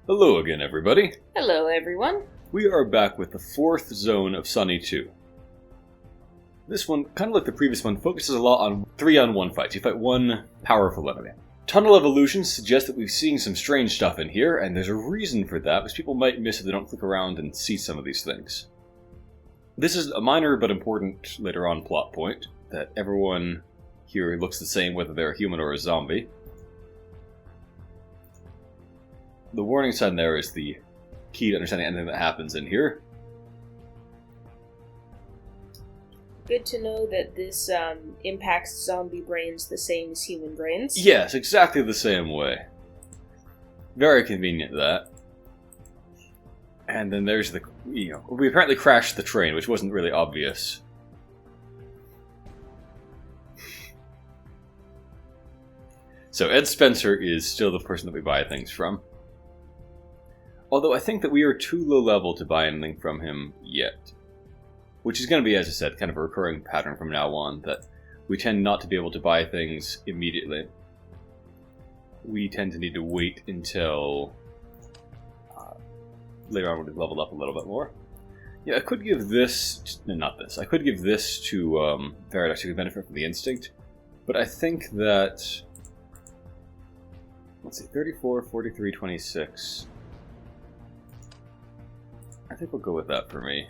Hello again, everybody. Hello, everyone. We are back with the fourth zone of Sonny 2. This one, kind of like the previous one, focuses a lot on 3-on-1 fights. You fight one powerful enemy. Tunnel evolutions suggest that we're seeing some strange stuff in here, and there's a reason for that, because people might miss if they don't click around and see some of these things. This is a minor but important later on plot point, that everyone here looks the same whether they're a human or a zombie. The warning sign there is the key to understanding anything that happens in here. Good to know that this impacts zombie brains the same as human brains. Yes, exactly the same way. Very convenient, that. And then there's the, we apparently crashed the train, which wasn't really obvious. So Ed Spencer is still the person that we buy things from. Although I think that we are too low level to buy anything from him yet. Which is going to be, as I said, kind of a recurring pattern from now on, that we tend not to be able to buy things immediately. We tend to need to wait until later on when we've leveled up a little bit more. Yeah, I could give this... No, not this. I could give this to Varad to benefit from the instinct. But I think that... Let's see, 34, 43, 26... I think we'll go with that for me.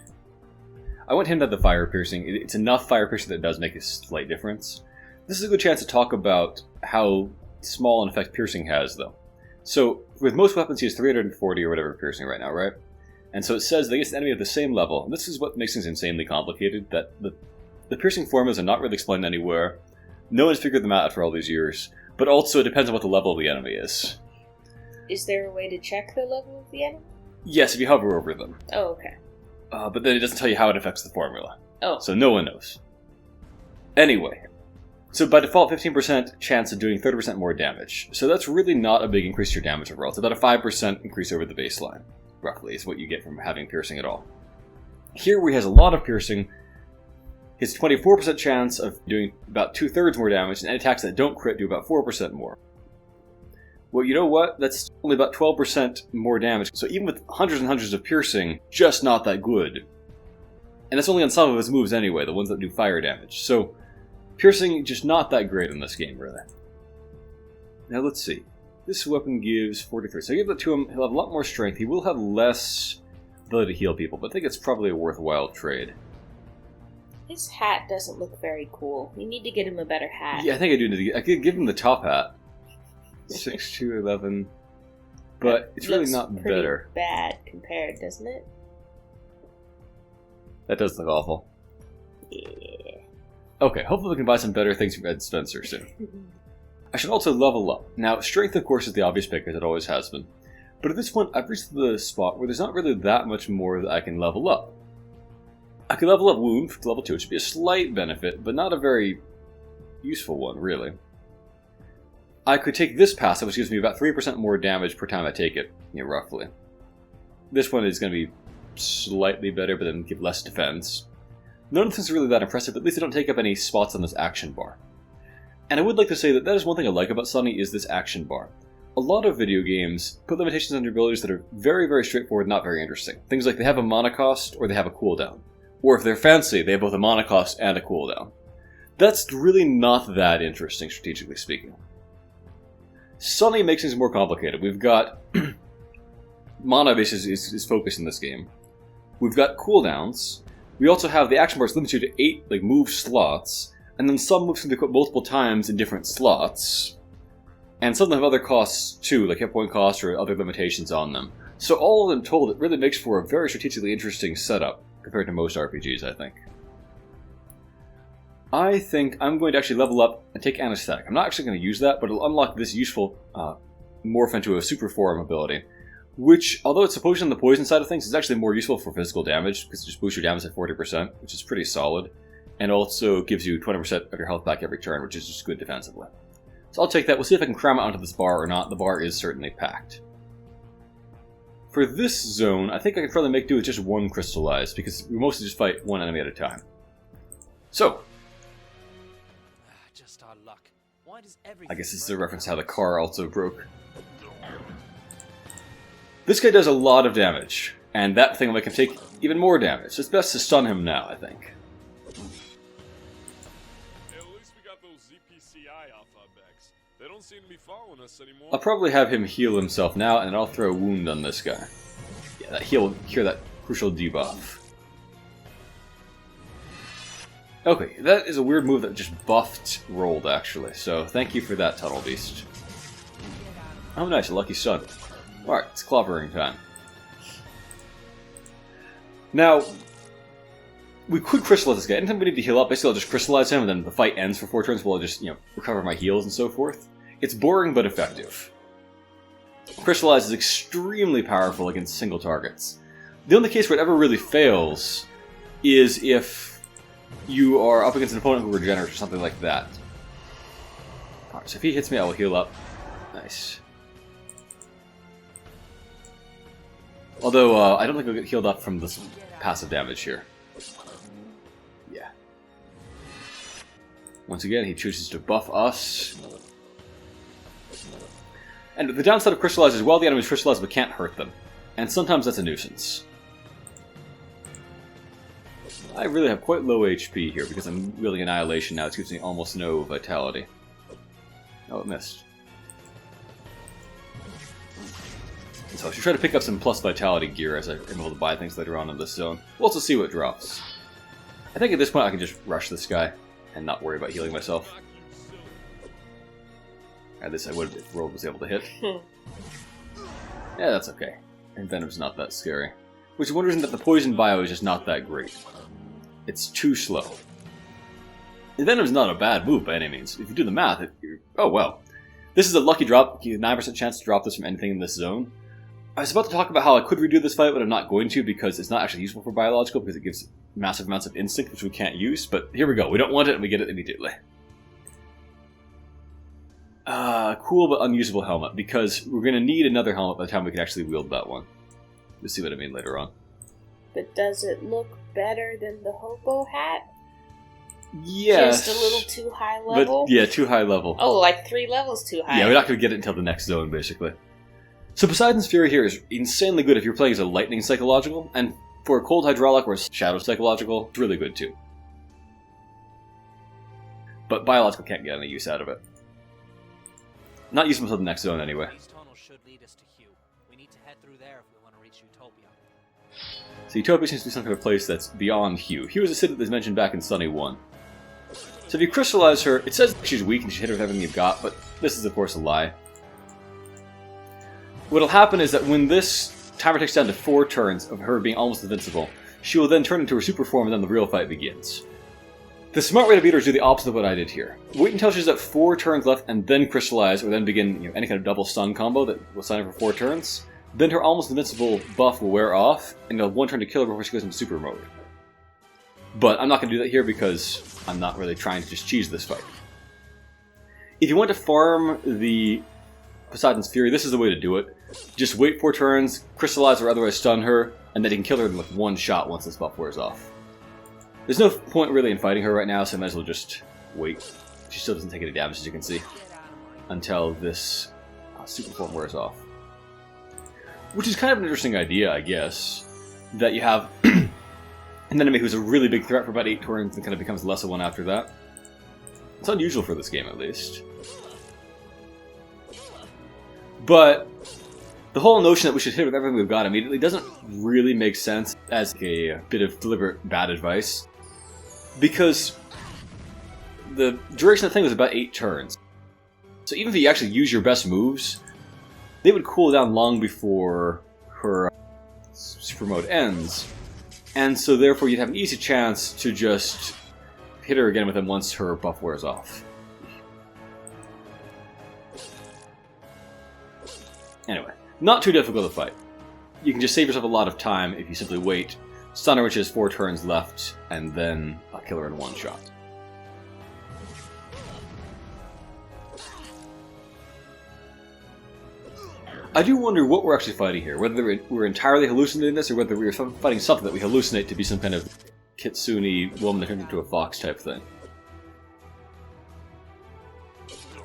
I want him to have the fire piercing. It's enough fire piercing that it does make a slight difference. This is a good chance to talk about how small an effect piercing has, though. So, with most weapons, he has 340 or whatever piercing right now, right? And so it says that against an enemy of the same level, and this is what makes things insanely complicated, that the piercing formulas are not really explained anywhere. No one's figured them out after all these years. But also, it depends on what the level of the enemy is. Is there a way to check the level of the enemy? Yes, if you hover over them. Oh, okay. But then it doesn't tell you how it affects the formula. Oh. So no one knows. Anyway. So by default, 15% chance of doing 30% more damage. So that's really not a big increase to your damage overall. It's about a 5% increase over the baseline, roughly, is what you get from having piercing at all. Here, where he has a lot of piercing, his 24% chance of doing about 2/3 more damage, and any attacks that don't crit do about 4% more. Well, you know what? That's only about 12% more damage. So even with hundreds and hundreds of piercing, just not that good. And that's only on some of his moves anyway, the ones that do fire damage. So, piercing, just not that great in this game, really. Now, let's see. This weapon gives 43. So I give that to him. He'll have a lot more strength. He will have less ability to heal people, but I think it's probably a worthwhile trade. His hat doesn't look very cool. We need to get him a better hat. Yeah, I think I do need to I could give him the top hat. 6 to 11. But it's really not better. Bad compared, doesn't it? That does look awful. Yeah. Okay, hopefully we can buy some better things from Ed Spencer soon. I should also level up. Now, strength, of course, is the obvious pick, as it always has been. But at this point, I've reached the spot where there's not really that much more that I can level up. I could level up Wound to level 2, which would be a slight benefit, but not a very useful one, really. I could take this passive, which gives me about 3% more damage per time I take it, roughly. This one is going to be slightly better, but then give less defense. None of this is really that impressive, but at least I don't take up any spots on this action bar. And I would like to say that is one thing I like about Sonny, is this action bar. A lot of video games put limitations on your abilities that are very, very straightforward, not very interesting. Things like they have a mana cost, or they have a cooldown. Or if they're fancy, they have both a mana cost and a cooldown. That's really not that interesting, strategically speaking. Sonny makes things more complicated. We've got mana base is focused in this game. We've got cooldowns. We also have the action bars limited to 8 move slots, and then some moves can be equipped multiple times in different slots. And some of them have other costs too, like hit point costs or other limitations on them. So all in told, it really makes for a very strategically interesting setup compared to most RPGs, I think. I think I'm going to actually level up and take Anesthetic. I'm not actually going to use that, but it'll unlock this useful morph into a super form ability, which, although it's supposed on the poison side of things, is actually more useful for physical damage, because it just boosts your damage at 40%, which is pretty solid, and also gives you 20% of your health back every turn, which is just good defensively. So I'll take that. We'll see if I can cram it onto this bar or not. The bar is certainly packed. For this zone, I think I can probably make do with just one Crystallize, because we mostly just fight one enemy at a time. So, just our luck. Why does I guess this is a reference to how the car also broke. This guy does a lot of damage, and that thing will make him take even more damage. So it's best to stun him now, I think. Hey, at least we got those ZPCI off our backs. They don't seem to be following us anymore. I'll probably have him heal himself now, and I'll throw a wound on this guy. Yeah, that heal will cure that crucial debuff. Okay, that is a weird move that just buffed rolled, actually. So thank you for that, Tunnel Beast. Oh nice, a lucky stun. Alright, it's clobbering time. Now, we could crystallize this guy. Anytime we need to heal up, basically I'll just crystallize him, and then the fight ends for 4 turns while I just, recover my heals and so forth. It's boring but effective. Crystallize is extremely powerful against single targets. The only case where it ever really fails is if you are up against an opponent who regenerates or something like that. Alright, so if he hits me, I will heal up. Nice. Although, I don't think I'll get healed up from this passive damage here. Yeah. Once again, he chooses to buff us. And the downside of Crystallize is while the enemies crystallize, we can't hurt them. And sometimes that's a nuisance. I really have quite low HP here because I'm wielding Annihilation now. It gives me almost no vitality. Oh, it missed. So I should try to pick up some plus vitality gear as I'm able to buy things later on in this zone. We'll also see what drops. I think at this point I can just rush this guy and not worry about healing myself. At least I would if Rogue was able to hit. Yeah, that's okay. And Venom's not that scary. Which is one reason that the poison bio is just not that great. It's too slow. And Venom's not a bad move by any means. If you do the math, oh well. This is a lucky drop. You have a 9% chance to drop this from anything in this zone. I was about to talk about how I could redo this fight, but I'm not going to because it's not actually useful for biological because it gives massive amounts of instinct, which we can't use. But here we go. We don't want it, and we get it immediately. Cool but unusable helmet, because we're going to need another helmet by the time we can actually wield that one. You'll see what I mean later on. But does it look better than the hobo hat? Yes. Just a little too high level? But, yeah, too high level. Oh, like 3 levels too high. Yeah, we're not going to get it until the next zone, basically. So Poseidon's Fury here is insanely good if you're playing as a Lightning Psychological, and for a Cold Hydraulic or a Shadow Psychological, it's really good too. But Biological can't get any use out of it. Not useful until the next zone, anyway. These tunnels should lead us to Hugh. We need to head through there if we want to reach Utopia. So Utopia seems to be some kind of place that's beyond Hugh. Hugh is a city that's mentioned back in Sonny 1. So if you crystallize her, it says she's weak and you should hit her with everything you've got, but this is of course a lie. What'll happen is that when this timer takes down to 4 turns of her being almost invincible, she will then turn into her super form and then the real fight begins. The smart way to beat her is do the opposite of what I did here. Wait until she's at 4 turns left and then crystallize, or then begin any kind of double stun combo that will sign her for 4 turns. Then her almost invincible buff will wear off, and you'll have 1 turn to kill her before she goes into super mode. But I'm not going to do that here because I'm not really trying to just cheese this fight. If you want to farm the Poseidon's Fury, this is the way to do it. Just wait 4 turns, crystallize or otherwise stun her, and then you can kill her with 1 shot once this buff wears off. There's no point really in fighting her right now, so I might as well just wait. She still doesn't take any damage, as you can see, until this super form wears off. Which is kind of an interesting idea, I guess, that you have an enemy who's a really big threat for about 8 turns and kind of becomes less of one after that. It's unusual for this game, at least. But the whole notion that we should hit with everything we've got immediately doesn't really make sense as a bit of deliberate bad advice. Because the duration of the thing was about 8 turns. So even if you actually use your best moves, they would cool down long before her super mode ends. And so therefore you'd have an easy chance to just hit her again with them once her buff wears off. Anyway, not too difficult to fight. You can just save yourself a lot of time if you simply wait, stun her when she has 4 turns left, and then kill her in 1 shot. I do wonder what we're actually fighting here, whether we're entirely hallucinating this, or whether we're fighting something that we hallucinate to be some kind of Kitsune woman that turns into a fox type thing.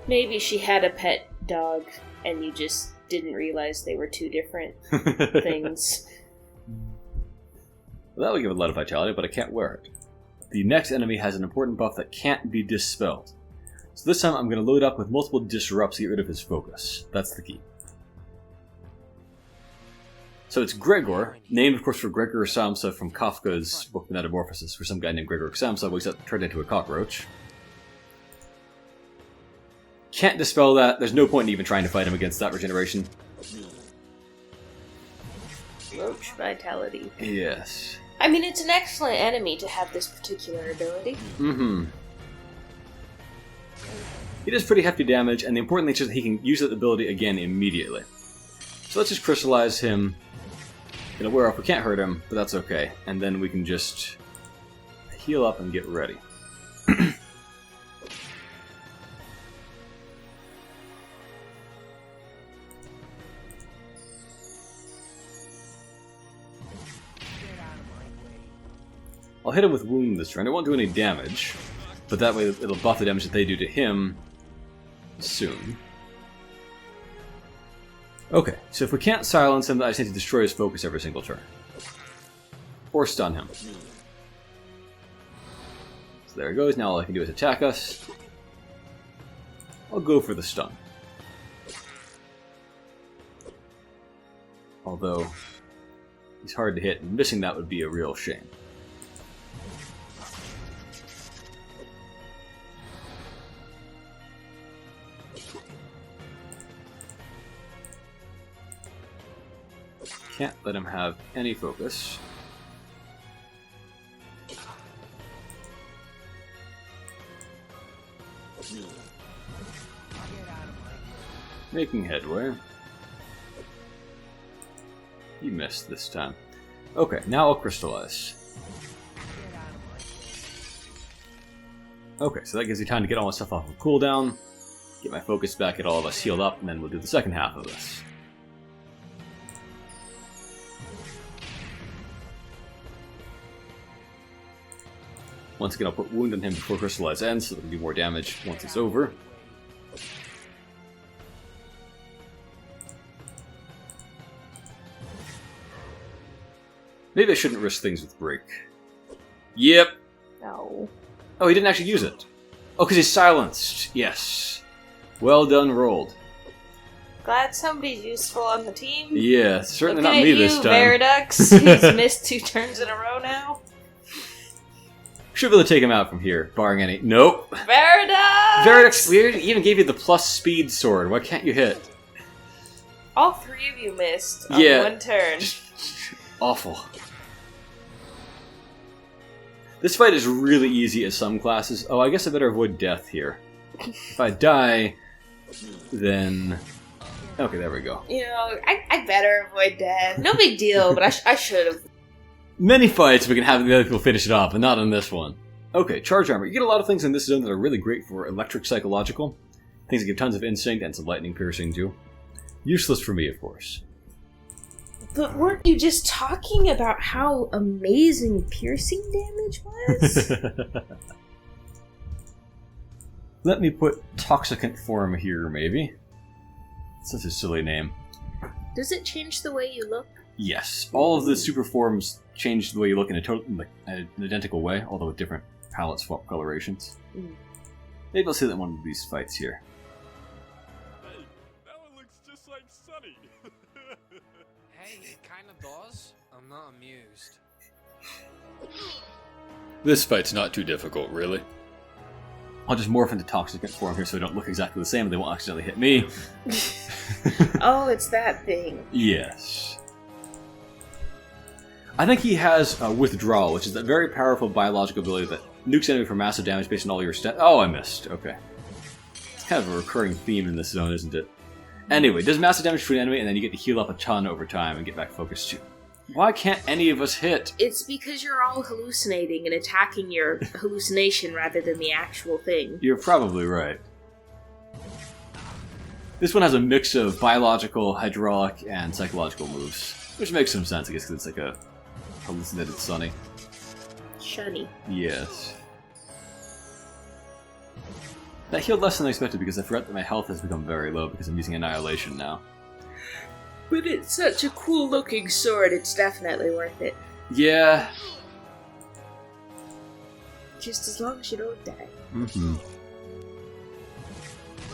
Maybe she had a pet dog, and you just didn't realize they were two different things. Well, that would give it a lot of vitality, but I can't wear it. The next enemy has an important buff that can't be dispelled. So this time I'm going to load up with multiple disrupts to get rid of his focus. That's the key. So it's Gregor, named of course for Gregor Samsa from Kafka's book The Metamorphosis, where some guy named Gregor Samsa wakes up turned into a cockroach. Can't dispel that. There's no point in even trying to fight him against that regeneration. Roach vitality. Yes. I mean, it's an excellent enemy to have this particular ability. Mm-hmm. He does pretty hefty damage, and the important thing is that he can use that ability again immediately. So let's just crystallize him. It'll wear off. We can't hurt him, but that's okay. And then we can just heal up and get ready. I'll hit him with Wound this turn. It won't do any damage, but that way it'll buff the damage that they do to him soon. Okay, so if we can't silence him, I just need to destroy his focus every single turn. Or stun him. So there he goes. Now all I can do is attack us. I'll go for the stun. Although, he's hard to hit, and missing that would be a real shame. Can't let him have any focus. Making headway. He missed this time. Okay, now I'll crystallize. Okay, so that gives me time to get all my stuff off of cooldown, get my focus back, get all of us healed up, and then we'll do the second half of this. Once again, I'll put Wound on him before Crystallize ends, so there can be more damage once it's over. Maybe I shouldn't risk things with Break. Yep. No. Oh, he didn't actually use it. Oh, because he's silenced. Yes. Well done, rolled. Glad somebody's useful on the team. Yeah, certainly Looking not me at this you, time. Veridux. He's missed 2 turns in a row now. Should be able to take him out from here, barring any... Nope. Veridux! Veridux, we even gave you the plus speed sword. Why can't you hit? All 3 of you missed on Yeah. 1 turn. Awful. This fight is really easy at some classes. Oh, I guess I better avoid death here. If I die, then... Okay, there we go. You know, I better avoid death. No big deal, but I should have. Many fights we can have the other people finish it off, but not on this one. Okay, charge armor. You get a lot of things in this zone that are really great for electric psychological. Things that give tons of instinct and some lightning piercing too. Useless for me, of course. But weren't you just talking about how amazing piercing damage was? Let me put Toxicant Form here, maybe. Such a silly name. Does it change the way you look? Yes, all of the super forms change the way you look in an identical way, although with different palette swap colorations. Maybe I'll see that in one of these fights here. Hey, that one looks just like Sonny. Hey, it kinda does. I'm not amused. This fight's not too difficult, really. I'll just morph into Toxicant Form here so they don't look exactly the same and they won't accidentally hit me. Oh, it's that thing. Yes. I think he has Withdrawal, which is that very powerful biological ability that nukes enemy for massive damage based on all your stats. Oh, I missed. Okay. It's kind of a recurring theme in this zone, isn't it? Anyway, does massive damage to an enemy, and then you get to heal up a ton over time and get back focused too. Why can't any of us hit? It's because you're all hallucinating and attacking your hallucination rather than the actual thing. You're probably right. This one has a mix of biological, hydraulic, and psychological moves, which makes some sense, I guess, because it's like a hallucinated Sonny. Shunny. Yes. That healed less than I expected because I forgot that my health has become very low because I'm using Annihilation now. But it's such a cool looking sword, it's definitely worth it. Yeah. Just as long as you don't die. Mm-hmm.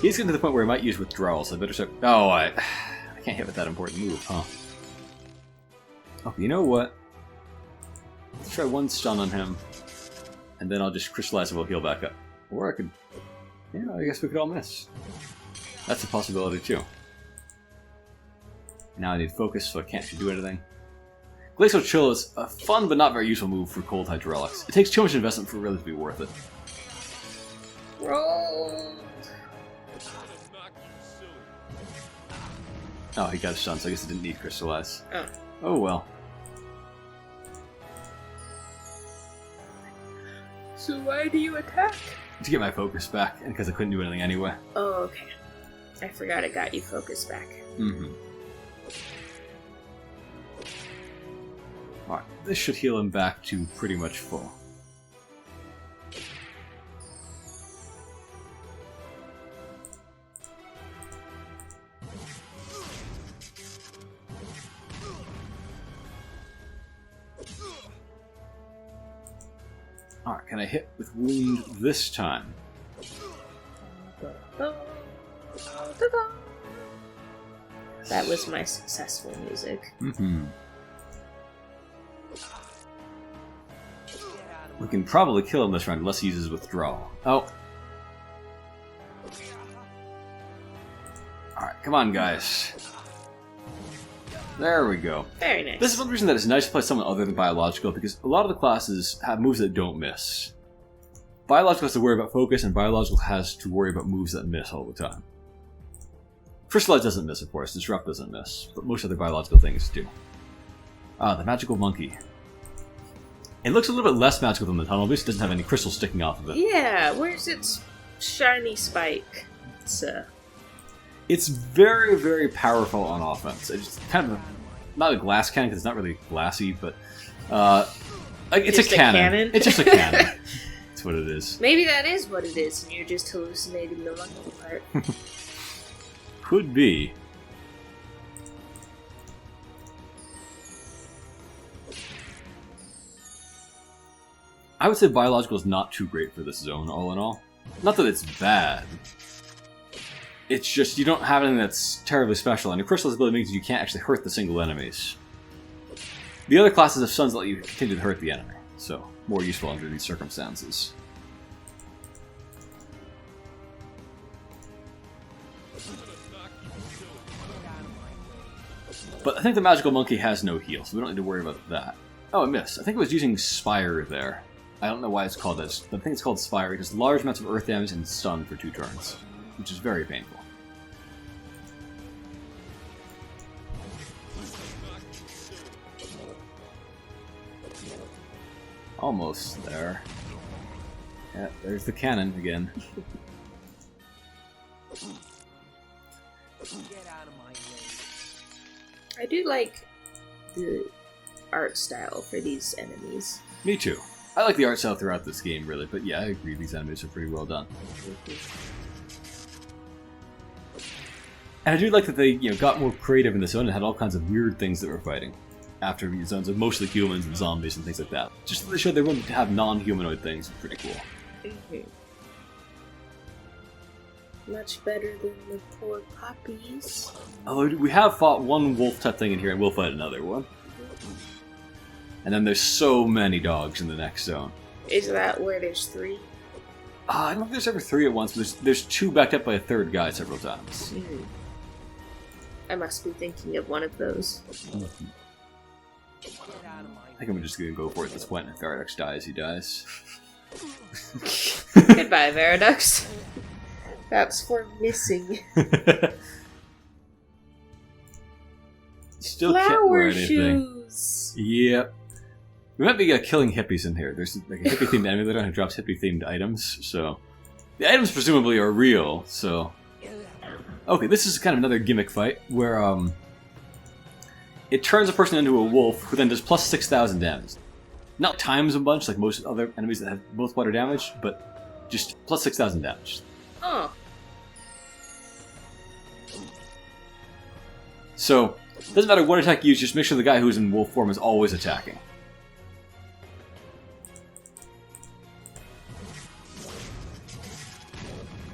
He's getting to the point where he might use withdrawal, so I better start... Oh, I can't hit with that important move, huh? Oh, you know what? Let's try one stun on him, and then I'll just crystallize and we'll heal back up. Or I could... Yeah, I guess we could all miss. That's a possibility, too. Now I need focus, so I can't actually do anything. Glacial Chill is a fun but not very useful move for cold hydraulics. It takes too much investment for it really to be worth it. Roll! Oh, he got a stun, so I guess it didn't need crystallize. Oh. Oh well. So why do you attack? To get my focus back, and because I couldn't do anything anyway. Oh, okay. I forgot it got you focus back. Mm-hmm. Alright, this should heal him back to pretty much full. Alright, can I hit with wound this time? That was my successful music. Mm-hmm. We can probably kill him this round unless he uses withdrawal. Oh. Alright, come on guys. There we go. Very nice. This is one reason that it's nice to play someone other than biological, because a lot of the classes have moves that don't miss. Biological has to worry about focus, and biological has to worry about moves that miss all the time. Crystallize doesn't miss, of course. Disrupt doesn't miss, but most other biological things do. Ah, the magical monkey. It looks a little bit less magical than the tunnel, because it doesn't have any crystals sticking off of it. Yeah, where's its shiny spike? It's very, very powerful on offense. It's kind of not a glass cannon, because it's not really glassy, but it's Just a a cannon. cannon? It's just a cannon. That's what it is. Maybe that is what it is, and you're just hallucinating the monkey part. Could be. I would say biological is not too great for this zone, all in all. Not that it's bad. It's just you don't have anything that's terribly special, and your crystal's ability means you can't actually hurt the single enemies. The other classes of suns let you continue to hurt the enemy, so more useful under these circumstances. But I think the magical monkey has no heal, so we don't need to worry about that. Oh, I missed. I think it was using Spire there. I don't know why it's called this, but I think it's called Spire. It does large amounts of earth damage and stun for 2 turns, which is very painful. Almost there. Yeah, there's the cannon again. I do like the art style for these enemies. Me too. I like the art style throughout this game, really, but yeah, I agree, these enemies are pretty well done. And I do like that they, got more creative in the zone and had all kinds of weird things that were fighting. After these zones of mostly humans and zombies and things like that. Just that they showed they wanted to have non-humanoid things. Pretty cool. Much better than the poor puppies. Although we have fought one wolf-type thing in here, and we'll fight another one. And then there's so many dogs in the next zone. Is that where there's 3? I don't think there's ever 3 at once, but there's 2 backed up by a 3rd guy several times. I must be thinking of one of those. I think I'm just gonna go for it at this point, and if Paradox dies, he dies. Goodbye, Veradux. That's for missing. Still can't wear Flower anything. shoes. Yep. We might be killing hippies in here. There's like a hippie-themed enemy that drops hippie-themed items, so... The items presumably are real, so... Okay, this is kind of another gimmick fight, where, it turns a person into a wolf, who then does plus 6,000 damage. Not times a bunch, like most other enemies that have multiplier damage, but just plus 6,000 damage. Oh. So, doesn't matter what attack you use, just make sure the guy who's in wolf form is always attacking.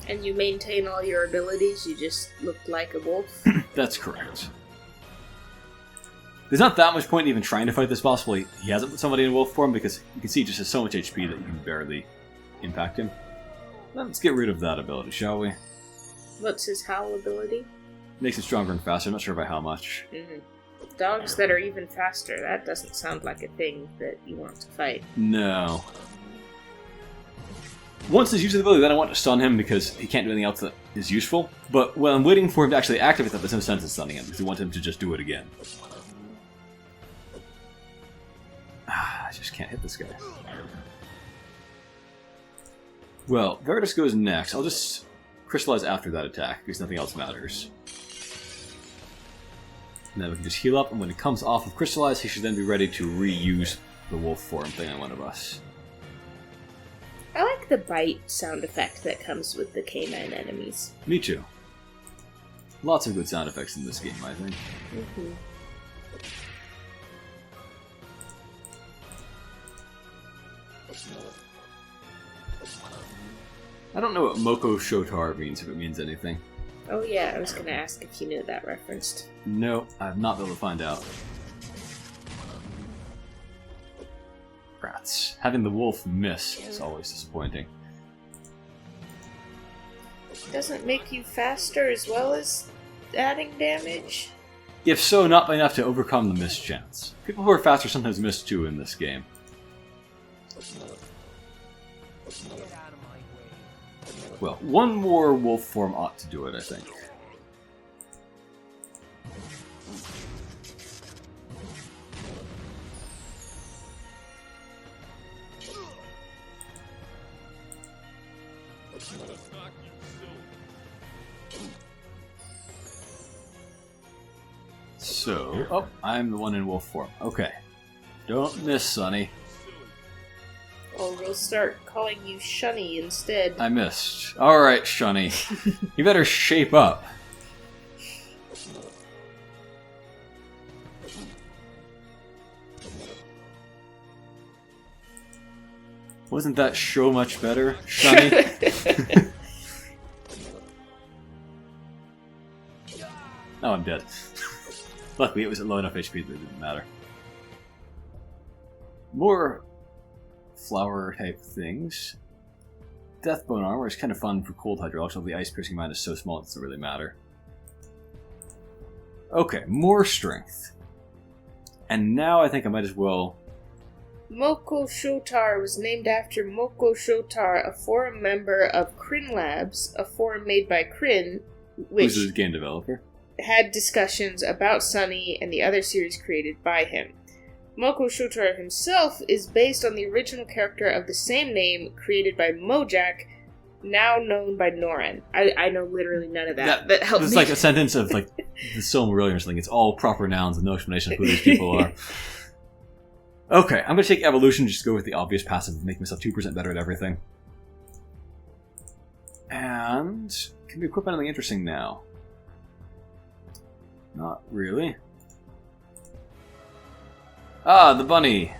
And you maintain all your abilities, you just look like a wolf? That's correct. There's not that much point in even trying to fight this boss while he hasn't put somebody in wolf form, because you can see he just has so much HP that you can barely impact him. Let's get rid of that ability, shall we? What's his howl ability? Makes it stronger and faster, I'm not sure by how much. Mm-hmm. Dogs that are even faster, that doesn't sound like a thing that you want to fight. No. Once he's used the ability, then I want to stun him because he can't do anything else that is useful. But when I'm waiting for him to actually activate that, there's no sense in stunning him because I want him to just do it again. I just can't hit this guy. Well, Veritas goes next. I'll just crystallize after that attack because nothing else matters. And then we can just heal up, and when it comes off of crystallize, he should then be ready to reuse the wolf form thing on one of us. I like the bite sound effect that comes with the canine enemies. Me too. Lots of good sound effects in this game, I think. Mm-hmm. I don't know what Moko Shotar means, if it means anything. Oh yeah, I was gonna ask if you knew that referenced. No, I've not been able to find out. Rats. Having the wolf miss is always disappointing. Doesn't make you faster as well as adding damage? If so, not by enough to overcome the miss chance. People who are faster sometimes miss too in this game. Well, one more wolf form ought to do it, I think. So, oh, I'm the one in wolf form. Okay. Don't miss, Sonny. Or we'll start calling you Shunny instead. I missed. Alright, Shunny. You better shape up. Wasn't that show much better, Shunny? Oh, I'm dead. Luckily, it was at low enough HP that it didn't matter. More flower type things. Deathbone armor is kind of fun for cold hydraulics, although the ice piercing amount is so small it doesn't really matter. Okay, more strength. And now I think I might as well... Moko Shotar was named after Moko Shotar, a forum member of Kryn Labs, a forum made by Kryn, which who's a game developer. Had discussions about Sonny and the other series created by him. Moko Shotar himself is based on the original character of the same name created by Mojak, now known by Noran. I know literally none of that, but help me. It's like a sentence of like the Silmarillion or something. It's all proper nouns and no explanation of who these people are. Okay, I'm going to take evolution, just go with the obvious passive and make myself 2% better at everything. And can we equip anything interesting now? Not really. Ah, the bunny!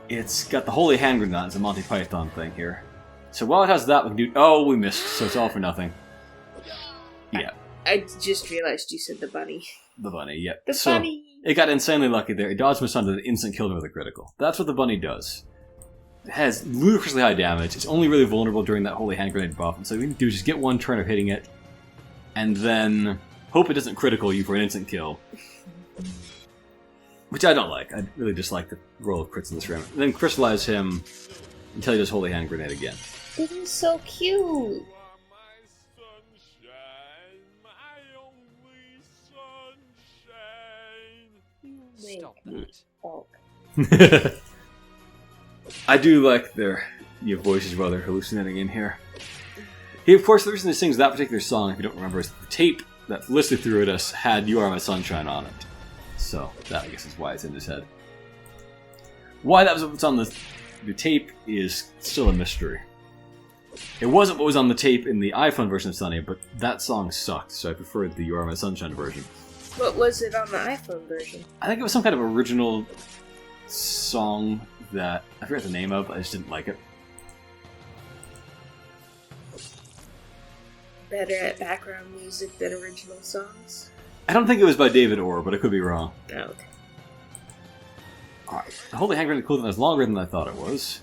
It's got the holy hand grenade. It's a Monty Python thing here. So while it has that, we can do... Oh, we missed, so it's all for nothing. Yeah. I just realized you said the bunny. The bunny, yep. The bunny! It got insanely lucky there. It dodged my son to the instant killed him with a critical. That's what the bunny does. It has ludicrously high damage. It's only really vulnerable during that holy hand grenade buff. And so what we can do is just get one turn of hitting it, and then hope it doesn't critical you for an instant kill. Which I don't like. I really dislike the roll of crits in this round. And then crystallize him until he does holy hand grenade again. This is so cute! Stop that. Bulk. I do like your voices while they're hallucinating in here. He, of course, the reason he sings that particular song, if you don't remember, is the tape that Felicity threw at us had You Are My Sunshine on it. So, that, I guess, is why it's in his head. Why that was what's on the tape is still a mystery. It wasn't what was on the tape in the iPhone version of Sonny, but that song sucked, so I preferred the You Are My Sunshine version. What was it on the iPhone version? I think it was some kind of original song that I forget the name of, I just didn't like it. Better at background music than original songs? I don't think it was by David Orr, but I could be wrong. Oh, okay. Alright, the Holy Hand Grenade clothing is longer than I thought it was.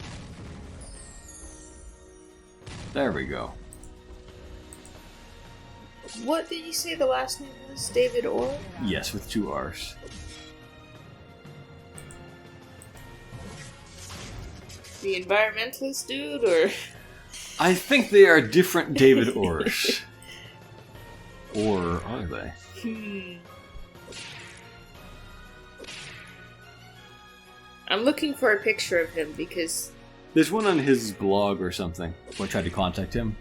There we go. What did you say the last name was? David Orr? Yes, with 2 R's. The environmentalist dude, or...? I think they are different David Orrs. Or are they? I'm looking for a picture of him because... There's one on his blog or something, where I tried to contact him.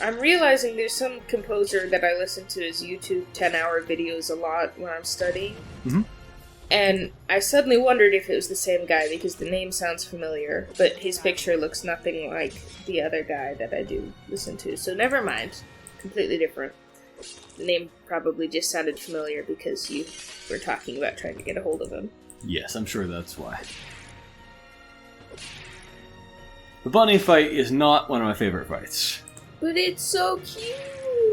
I'm realizing there's some composer that I listen to his YouTube 10-hour videos a lot when I'm studying. Mm-hmm. And I suddenly wondered if it was the same guy because the name sounds familiar, but his picture looks nothing like the other guy that I do listen to. So never mind. Completely different. The name probably just sounded familiar because you were talking about trying to get a hold of him. Yes, I'm sure that's why. The bunny fight is not one of my favorite fights. But it's so cute!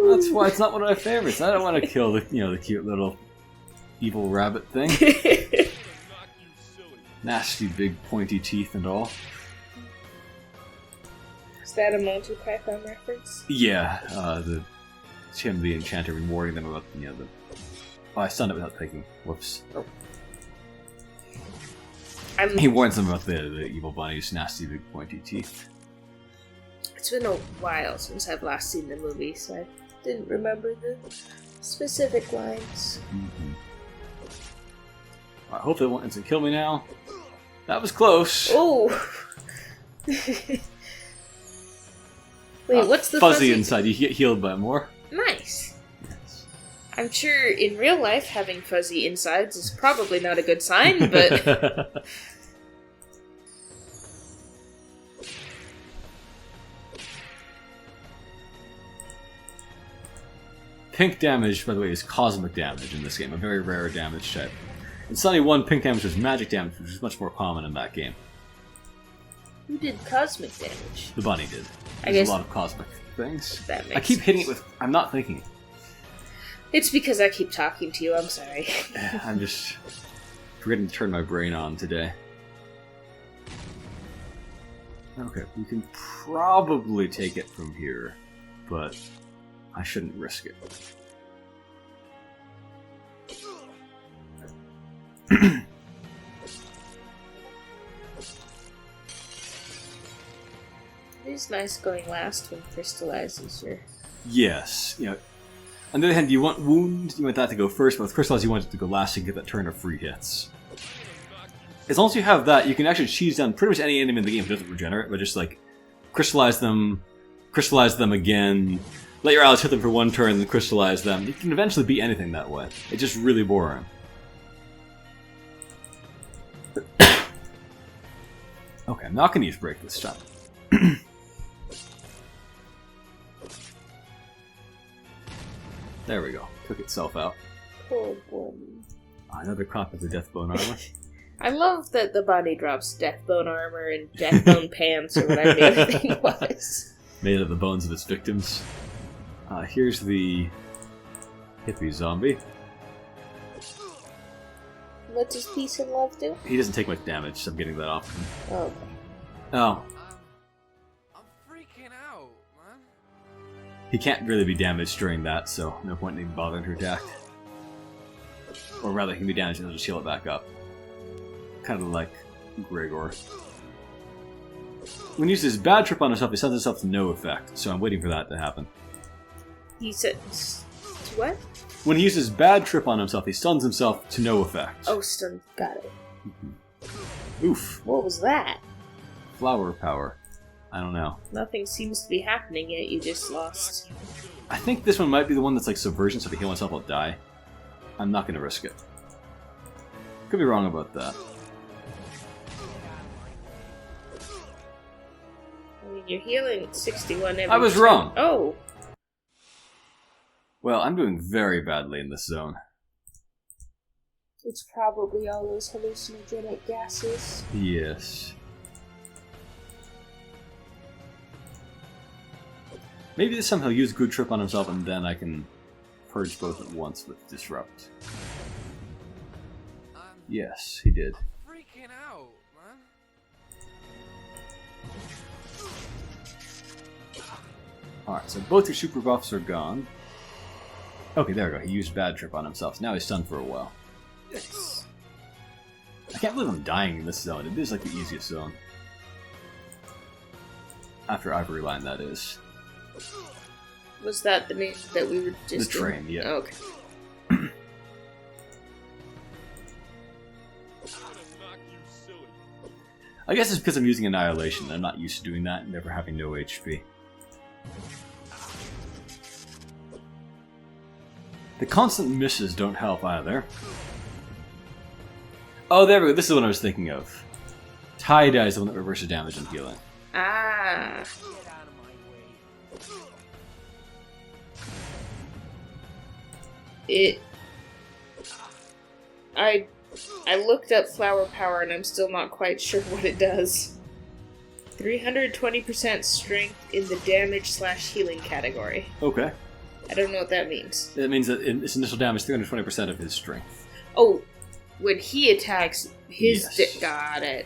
That's why it's not one of my favorites. I don't want to kill the the cute little evil rabbit thing. Nasty big pointy teeth and all. Is that a Monty Python reference? Yeah, it's him, the enchanter, warning them about Oh, I stunned it without thinking. Whoops. Oh. He warns them about the evil bunny's nasty big pointy teeth. It's been a while since I've last seen the movie, so I didn't remember the specific lines. Mm-hmm. I hope they won't instant kill me now. That was close. Oh! Wait, what's the fuzzy inside? You get healed by more. Nice. Yes. I'm sure in real life having fuzzy insides is probably not a good sign, but... Pink damage, by the way, is cosmic damage in this game, a very rare damage type. In Sonny 1, pink damage was magic damage, which is much more common in that game. Who did cosmic damage? The bunny did. I There's guess a lot of cosmic things. That makes I keep hitting it sense. with... I'm not thinking. It's because I keep talking to you, I'm sorry. I'm just forgetting to turn my brain on today. Okay, we can probably take it from here, but I shouldn't risk it. It is nice going last when crystallizes your... Yes, on the other hand, you want wound, you want that to go first, but with crystallize you want it to go last so you get that turn of free hits. As long as you have that, you can actually cheese down pretty much any enemy in the game who doesn't regenerate, but just crystallize them again, let your allies hit them for one turn, then crystallize them. You can eventually beat anything that way. It's just really boring. Okay, I'm not going to use break this time. There we go. Took itself out. Poor one. Another copy of the Deathbone armor. I love that the body drops Deathbone armor and Deathbone pants or whatever the other thing was. Made of the bones of its victims. Here's the Hippy zombie. What does peace and love do? He doesn't take much damage, so I'm getting that off him. Oh, okay. Oh. I'm freaking out, man. He can't really be damaged during that, so no point in even bothering to attack. Or rather, he can be damaged and he'll just heal it back up. Kind of like Gregor. When he uses bad trip on himself, he sends himself to no effect, so I'm waiting for that to happen. He said... What? When he uses bad trip on himself, he stuns himself to no effect. Oh, stun. Got it. Oof. What was that? Flower power. I don't know. Nothing seems to be happening yet. You just lost. I think this one might be the one that's like subversion, so if I heal myself, I'll die. I'm not going to risk it. Could be wrong about that. I mean, you're healing 61 every I was turn. wrong. Oh. Well, I'm doing very badly in this zone. It's probably all those hallucinogenic gases. Yes. Maybe this time he'll use Good Trip on himself and then I can purge both at once with Disrupt. Yes, he did. Freaking out, man. Alright, so both your super buffs are gone. Okay, there we go. He used Bad Trip on himself, so now he's stunned for a while. Yes. I can't believe I'm dying in this zone. It is like the easiest zone. After Ivory Line, that is. Was that the name that we were just The train, yeah. Okay. I guess it's because I'm using Annihilation. I'm not used to doing that and never having no HP. The constant misses don't help either. Oh, there we go. This is what I was thinking of. Tie-Dye is the one that reverses damage and healing. Ah. I looked up flower power and I'm still not quite sure what it does. 320% strength in the damage/healing category. Okay. I don't know what that means. It means that its initial damage is 320% of his strength. Oh, when he attacks, his Yes. got it.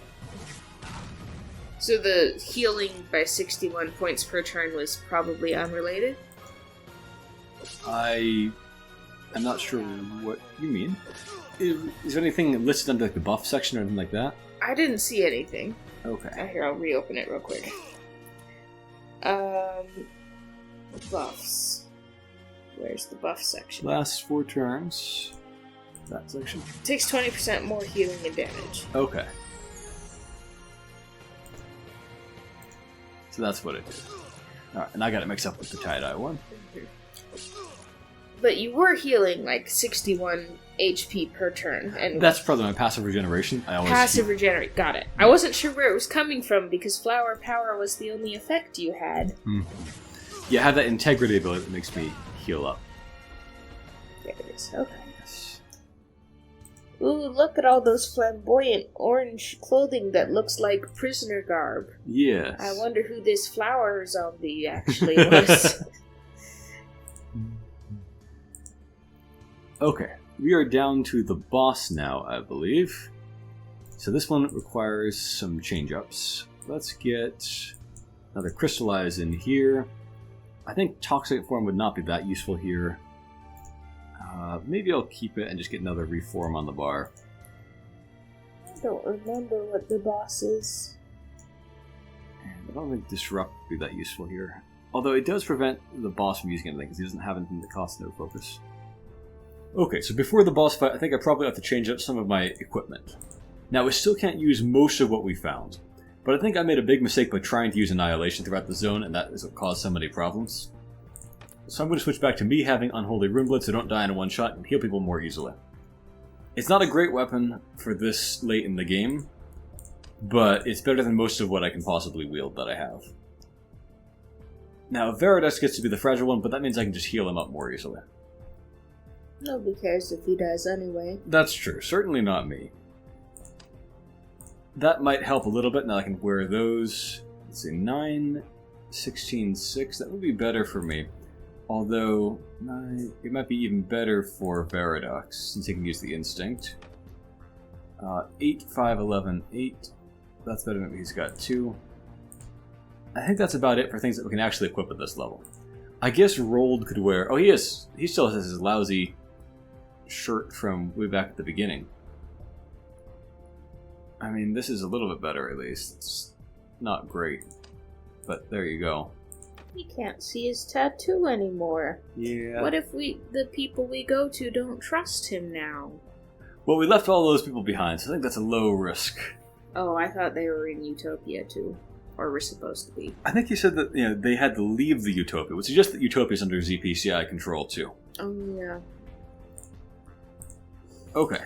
So the healing by 61 points per turn was probably unrelated? I'm not sure what you mean. Is there anything listed under like, the buff section or anything like that? I didn't see anything. Okay. Here, I'll reopen it real quick. Buffs. Where's the buff section? Last 4 turns. That section. Takes 20% more healing and damage. Okay. So that's what it did. Alright, and I got it mixed up with the tie-dye one. But you were healing like 61 HP per turn. And That's probably my passive regeneration. I always passive regenerate. Got it. I wasn't sure where it was coming from because flower power was the only effect you had. Yeah, I have that integrity ability that makes me heal up. There it is. Okay. Yes. Ooh, look at all those flamboyant orange clothing that looks like prisoner garb. Yes. I wonder who this flower zombie actually was. Okay, we are down to the boss now, I believe. So this one requires some change-ups. Let's get another Crystallize in here. I think Toxic Form would not be that useful here. Maybe I'll keep it and just get another Reform on the bar. I don't remember what the boss is. And I don't think Disrupt would be that useful here. Although it does prevent the boss from using anything, because he doesn't have anything that costs no focus. Okay, so before the boss fight, I think I probably have to change up some of my equipment. Now, we still can't use most of what we found, but I think I made a big mistake by trying to use Annihilation throughout the zone, and that is what caused so many problems. So I'm going to switch back to me having Unholy Runeblade so don't die in a one-shot and heal people more easily. It's not a great weapon for this late in the game, but it's better than most of what I can possibly wield that I have. Now, Veridux gets to be the fragile one, but that means I can just heal him up more easily. Nobody cares if he dies anyway. That's true. Certainly not me. That might help a little bit. Now I can wear those. Let's see, 9, 16, 6. That would be better for me. Although, it might be even better for Veridux, since he can use the Instinct. 8, 5, 11, 8. That's better than he's got 2. I think that's about it for things that we can actually equip at this level. I guess Rolled could wear... Oh, he still has his lousy shirt from way back at the beginning. I mean, this is a little bit better, at least. It's not great, but there you go. He can't see his tattoo anymore. Yeah. What if the people we go to don't trust him now? Well, we left all those people behind, so I think that's a low risk. Oh, I thought they were in Utopia too. or we're supposed to be. I think you said that they had to leave the Utopia, which suggests that Utopia is under ZPCI control too. Oh, yeah. Okay.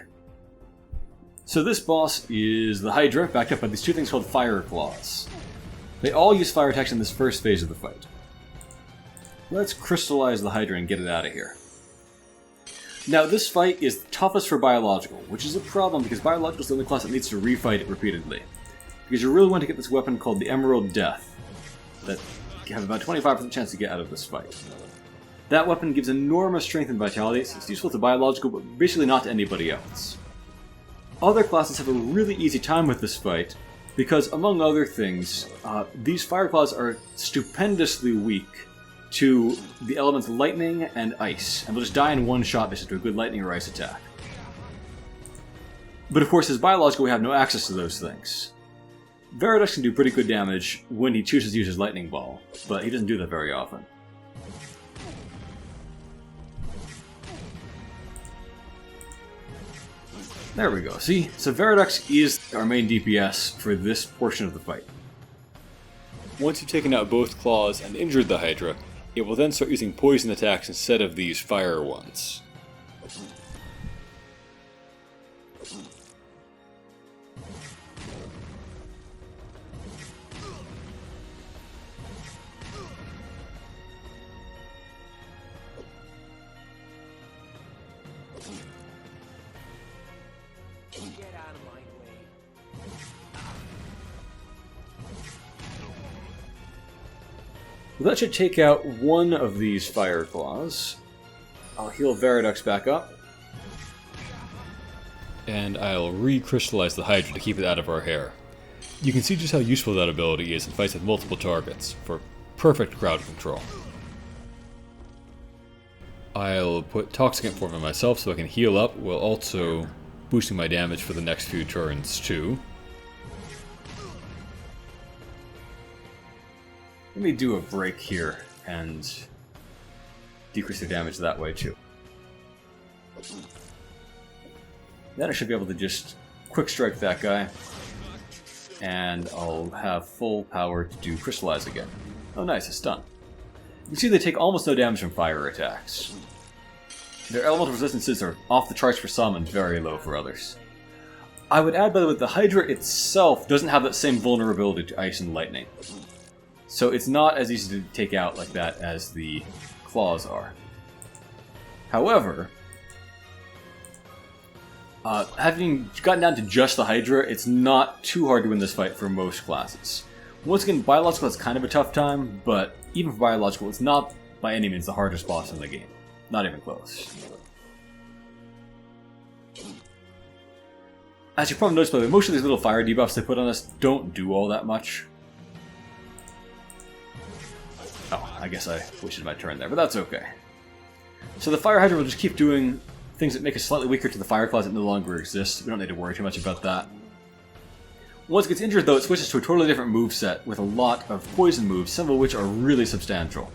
So this boss is the Hydra, backed up by these two things called Fire Claws. They all use fire attacks in this first phase of the fight. Let's crystallize the Hydra and get it out of here. Now, this fight is toughest for Biological, which is a problem because Biological is the only class that needs to refight it repeatedly. Because you really want to get this weapon called the Emerald Death, that you have about 25% chance to get out of this fight. That weapon gives enormous strength and vitality, so it's useful to Biological, but basically not to anybody else. Other classes have a really easy time with this fight, because, among other things, these Fire Claws are stupendously weak to the elements lightning and ice, and will just die in one shot based to a good lightning or ice attack. But of course, as Biological, we have no access to those things. Veridux can do pretty good damage when he chooses to use his Lightning Ball, but he doesn't do that very often. There we go. See? So Veridux is our main DPS for this portion of the fight. Once you've taken out both claws and injured the Hydra, it will then start using poison attacks instead of these fire ones. Well, that should take out one of these Fire Claws. I'll heal Veridux back up. And I'll recrystallize the Hydra to keep it out of our hair. You can see just how useful that ability is in fights with multiple targets, for perfect crowd control. I'll put Toxicant Form on myself so I can heal up, while also boosting my damage for the next few turns too. Let me do a break here and decrease the damage that way too. Then I should be able to just quick strike that guy, and I'll have full power to do Crystallize again. Oh nice, it's done. You can see they take almost no damage from fire attacks. Their elemental resistances are off the charts for some and very low for others. I would add, by the way, the Hydra itself doesn't have that same vulnerability to ice and lightning. So it's not as easy to take out like that as the claws are. However, having gotten down to just the Hydra, it's not too hard to win this fight for most classes. Once again, Biological has kind of a tough time, but even for Biological, it's not by any means the hardest boss in the game. Not even close. As you probably noticed, by the way, most of these little fire debuffs they put on us don't do all that much. Oh, I guess I wasted my turn there, but that's okay. So the Fire Hydra will just keep doing things that make us slightly weaker to the Fire Claws that no longer exist. We don't need to worry too much about that. Once it gets injured, though, it switches to a totally different moveset with a lot of poison moves, some of which are really substantial.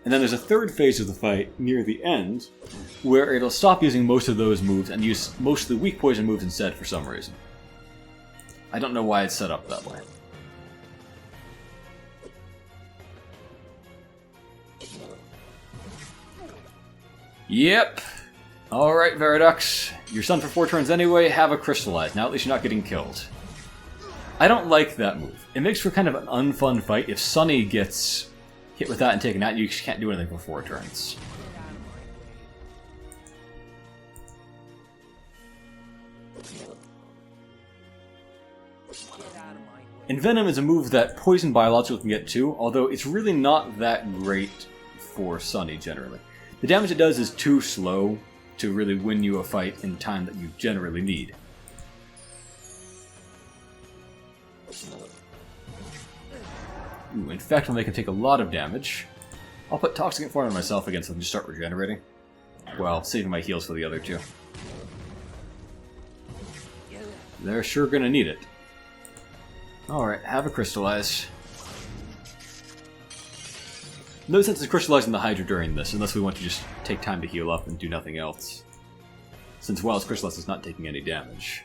And then there's a third phase of the fight near the end, where it'll stop using most of those moves and use most of the weak poison moves instead for some reason. I don't know why it's set up that way. Yep. Alright, Veridux. You're stunned for 4 turns anyway, have a Crystallize. Now at least you're not getting killed. I don't like that move. It makes for kind of an unfun fight. If Sonny gets hit with that and taken out, you just can't do anything for 4 turns. Envenom is a move that Poison Biological can get too, although it's really not that great for Sonny generally. The damage it does is too slow to really win you a fight in time that you generally need. Ooh, in fact, will make him take a lot of damage. I'll put Toxicant Form on myself again so I can just start regenerating. Well, saving my heals for the other two. They're sure gonna need it. Alright, have a Crystallize. No sense in crystallizing the Hydra during this, unless we want to just take time to heal up and do nothing else. Since while it's crystallized, it's not taking any damage.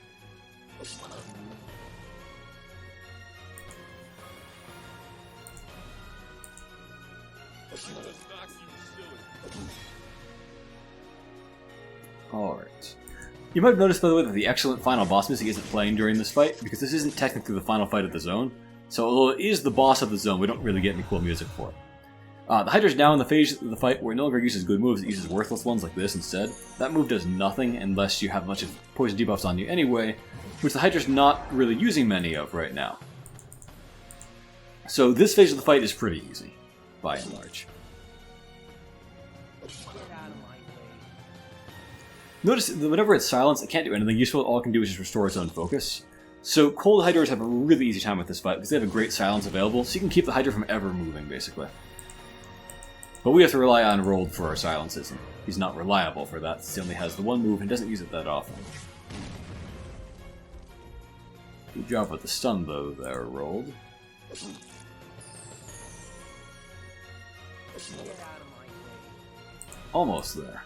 You might have noticed, by the way, that the excellent final boss music isn't playing during this fight, because this isn't technically the final fight of the zone. So although it is the boss of the zone, we don't really get any cool music for it. The Hydra's now in the phase of the fight where it no longer uses good moves, it uses worthless ones like this instead. That move does nothing unless you have a bunch of poison debuffs on you anyway, which the Hydra's not really using many of right now. So this phase of the fight is pretty easy, by and large. Notice that whenever it's silenced, it can't do anything useful. All it can do is just restore its own focus. So cold Hydras have a really easy time with this fight because they have a great silence available, so you can keep the Hydra from ever moving, basically. But we have to rely on Rolled for our silences, and he's not reliable for that since he only has the one move and doesn't use it that often. Good job with the stun, though, there, Rolled. Almost there.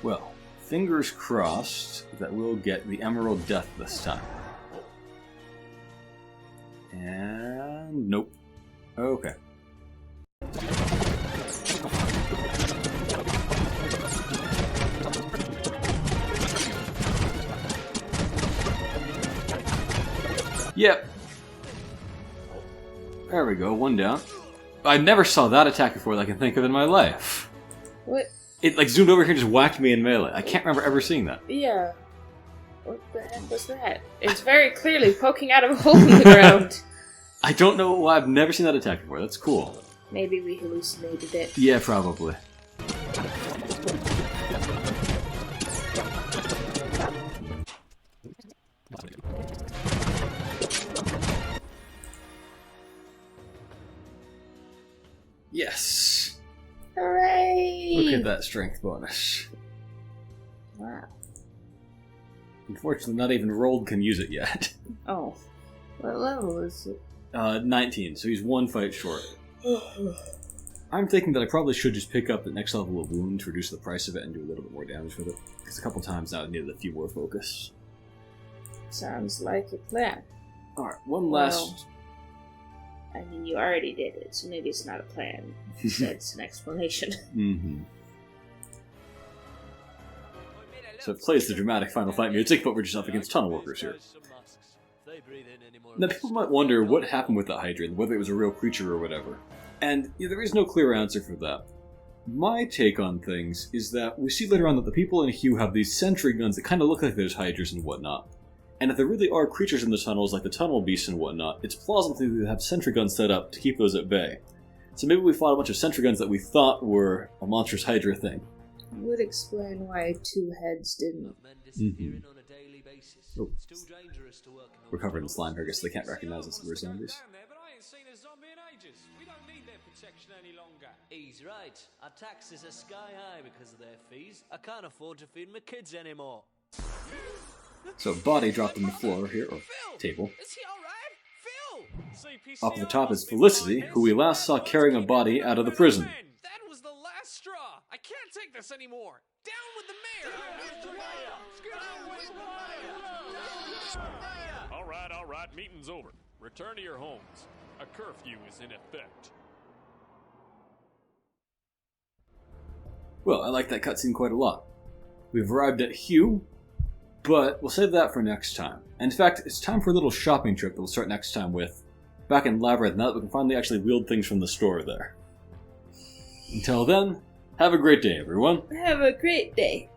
Well, fingers crossed that we'll get the Emerald Death this time. And nope. Okay. Yep. There we go, one down. I never saw that attack before that I can think of in my life. What? It like zoomed over here and just whacked me in melee. I can't remember ever seeing that. Yeah. What the heck was that? It's very clearly poking out of a hole in the ground. I don't know why I've never seen that attack before. That's cool. Maybe we hallucinated it. Yeah, probably. Yes! Hooray! Look at that strength bonus. Wow. Unfortunately, not even Rolled can use it yet. Oh. What level is it? 19, so he's one fight short. I'm thinking that I probably should just pick up the next level of wound to reduce the price of it and do a little bit more damage with it. Because a couple times now I needed a few more focus. Sounds like a plan. Alright, one last... I mean, you already did it, so maybe it's not a plan. Instead, it's an explanation. Mm-hmm. So it plays the dramatic final fight music, but we're just up against tunnel workers here. Now, people might wonder what happened with the Hydra, whether it was a real creature or whatever. And yeah, there is no clear answer for that. My take on things is that we see later on that the people in Hue have these sentry guns that kind of look like there's Hydras and whatnot. And if there really are creatures in the tunnels, like the tunnel beasts and whatnot, it's plausible to have sentry guns set up to keep those at bay. So maybe we fought a bunch of sentry guns that we thought were a monstrous Hydra thing. Would explain why two heads didn't. Mm-hmm. Oh. We're covered in slime here, I guess they can't recognize us as we're zombies. He's right. Our taxes are sky high because of their fees. I can't afford to feed my kids anymore. So body dropped on the floor here, or table. Is he alright? Phil! Up at the top is Felicity, who we last saw carrying a body out of the prison. That was the last straw. I can't take this anymore. Down with the mayor. Alright, meeting's over. Return to your homes. A curfew is in effect. Well, I like that cutscene quite a lot. We've arrived at Hue, but we'll save that for next time. And in fact, it's time for a little shopping trip that we'll start next time with. Back in Labyrinth, now that we can finally actually wield things from the store there. Until then, have a great day, everyone. Have a great day.